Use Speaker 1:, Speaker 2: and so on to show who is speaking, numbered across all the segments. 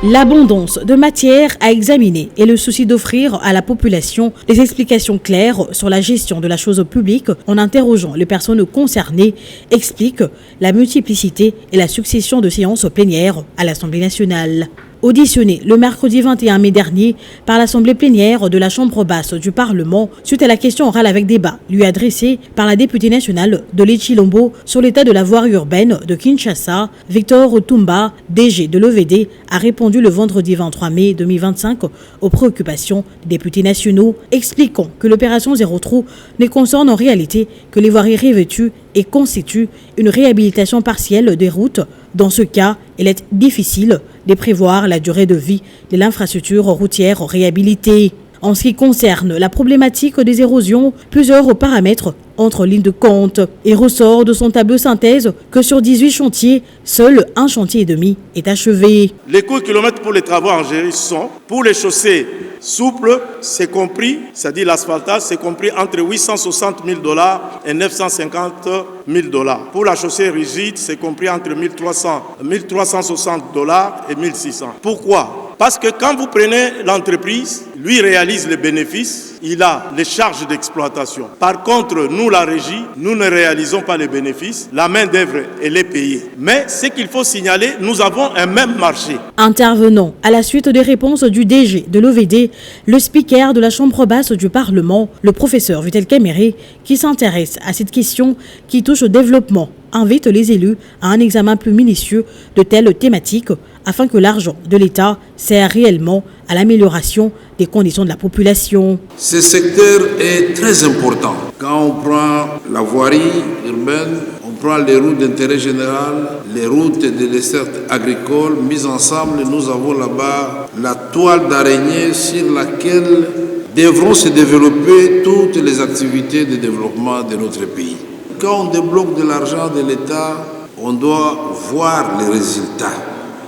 Speaker 1: L'abondance de matière à examiner et le souci d'offrir à la population des explications claires sur la gestion de la chose publique en interrogeant les personnes concernées explique la multiplicité et la succession de séances plénières à l'Assemblée nationale. Auditionné le mercredi 21 mai dernier par l'Assemblée plénière de la Chambre basse du Parlement suite à la question orale avec débat lui adressée par la députée nationale de l'Echilombo sur l'état de la voirie urbaine de Kinshasa, Victor Otumba, DG de l'OVD, a répondu le vendredi 23 mai 2025 aux préoccupations des députés nationaux, expliquant que l'opération Zéro Trou ne concerne en réalité que les voiries revêtues et constitue une réhabilitation partielle des routes. Dans ce cas, il est difficile de prévoir la durée de vie de l'infrastructure routière réhabilitée. En ce qui concerne la problématique des érosions, plusieurs paramètres entrent en ligne de compte. Il ressort de son tableau synthèse que sur 18 chantiers, seul un chantier et demi est achevé.
Speaker 2: Les coûts kilomètres pour les travaux en Algérie sont, pour les chaussées souples, c'est compris, c'est-à-dire l'asphaltage, c'est compris entre 860 000 $ et 950 000 $. Pour la chaussée rigide, c'est compris entre 1360 $ et 1600. Pourquoi ? Parce que quand vous prenez l'entreprise, lui réalise les bénéfices, il a les charges d'exploitation. Par contre, nous, la régie, nous ne réalisons pas les bénéfices. La main-d'œuvre, elle est payée. Mais ce qu'il faut signaler, nous avons un même marché.
Speaker 1: Intervenant à la suite des réponses du DG de l'OVD, le speaker de la Chambre basse du Parlement, le professeur Vitel Kamere, qui s'intéresse à cette question qui touche au développement, invite les élus à un examen plus minutieux de telles thématiques afin que l'argent de l'État sert réellement à l'amélioration des conditions de la population.
Speaker 3: Ce secteur est très important. Quand on prend la voirie urbaine, on prend les routes d'intérêt général, les routes de desserte agricole, mises ensemble, nous avons là-bas la toile d'araignée sur laquelle devront se développer toutes les activités de développement de notre pays. Quand on débloque de l'argent de l'État, on doit voir les résultats.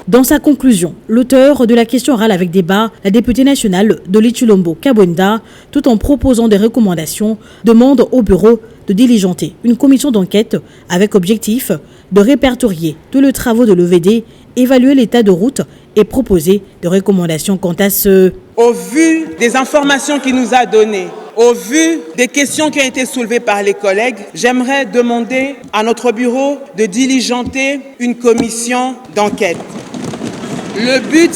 Speaker 1: Dans sa conclusion, l'auteur de la question orale avec débat, la députée nationale de l'Echilombo Kabonda, tout en proposant des recommandations, demande au bureau de diligenter une commission d'enquête avec objectif de répertorier tous les travaux de l'OVD, évaluer l'état de route et proposer des recommandations quant à ce.
Speaker 4: Au vu des informations qu'il nous a données, au vu des questions qui ont été soulevées par les collègues, j'aimerais demander à notre bureau de diligenter une commission d'enquête. Le but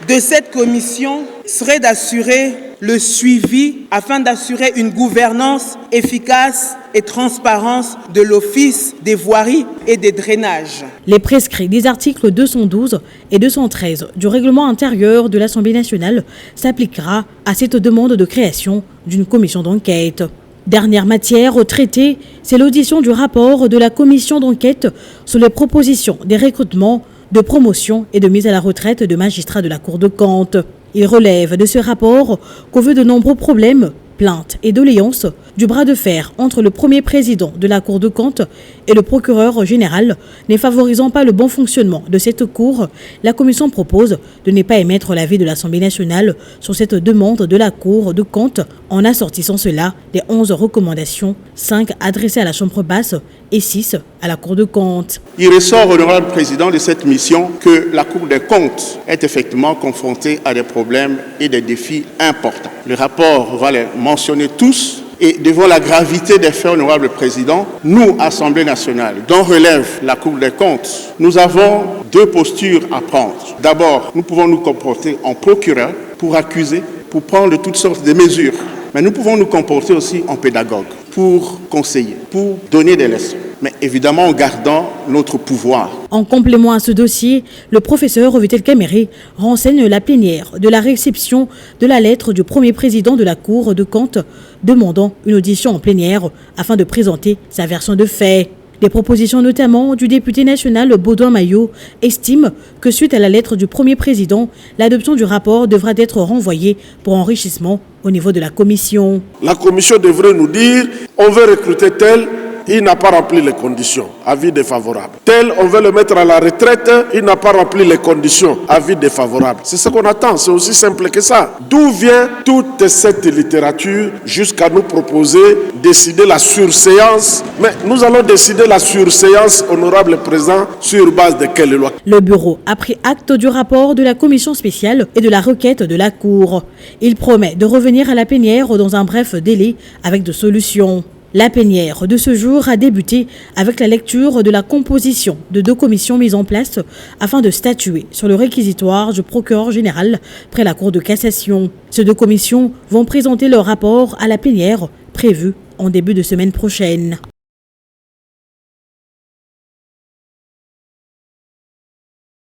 Speaker 4: de cette commission serait d'assurer le suivi afin d'assurer une gouvernance efficace et transparence de l'Office des voiries et des drainages.
Speaker 1: Les prescrits des articles 212 et 213 du règlement intérieur de l'Assemblée nationale s'appliquera à cette demande de création d'une commission d'enquête. Dernière matière traitée, c'est l'audition du rapport de la commission d'enquête sur les propositions des recrutements, de promotion et de mise à la retraite de magistrats de la Cour de compte. Il relève de ce rapport qu'au vu de nombreux problèmes, plaintes et doléances, du bras de fer entre le premier président de la Cour de compte et le procureur général, ne favorisant pas le bon fonctionnement de cette Cour, la Commission propose de ne pas émettre l'avis de l'Assemblée nationale sur cette demande de la Cour de compte en assortissant cela des 11 recommandations, 5 adressées à la Chambre basse et 6 à la Cour de compte.
Speaker 2: Il ressort, honorable président, de cette mission que la Cour des comptes est effectivement confrontée à des problèmes et des défis importants. Le rapport va les mentionner tous. Et devant la gravité des faits, honorable président, nous, Assemblée nationale, dont relève la Cour des comptes, nous avons 2 postures à prendre. D'abord, nous pouvons nous comporter en procureur pour accuser, pour prendre toutes sortes de mesures. Mais nous pouvons nous comporter aussi en pédagogue pour conseiller, pour donner des leçons. Mais évidemment en gardant notre pouvoir.
Speaker 1: En complément à ce dossier, le professeur Vitel Kamere renseigne la plénière de la réception de la lettre du premier président de la Cour de compte demandant une audition en plénière afin de présenter sa version de fait. Des propositions notamment du député national Baudouin Maillot estiment que suite à la lettre du premier président, l'adoption du rapport devra être renvoyée pour enrichissement au niveau de la commission.
Speaker 5: La commission devrait nous dire on veut recruter tel, il n'a pas rempli les conditions, avis défavorable. Tel, on veut le mettre à la retraite, il n'a pas rempli les conditions, avis défavorable. C'est ce qu'on attend, c'est aussi simple que ça. D'où vient toute cette littérature jusqu'à nous proposer décider la surséance? Mais nous allons décider la surséance, honorable président, sur base de quelle loi?
Speaker 1: Le bureau a pris acte du rapport de la commission spéciale et de la requête de la Cour. Il promet de revenir à la plénière dans un bref délai avec de solutions. La plénière de ce jour a débuté avec la lecture de la composition de 2 commissions mises en place afin de statuer sur le réquisitoire du procureur général près la Cour de cassation. Ces 2 commissions vont présenter leur rapport à la plénière prévue en début de semaine prochaine.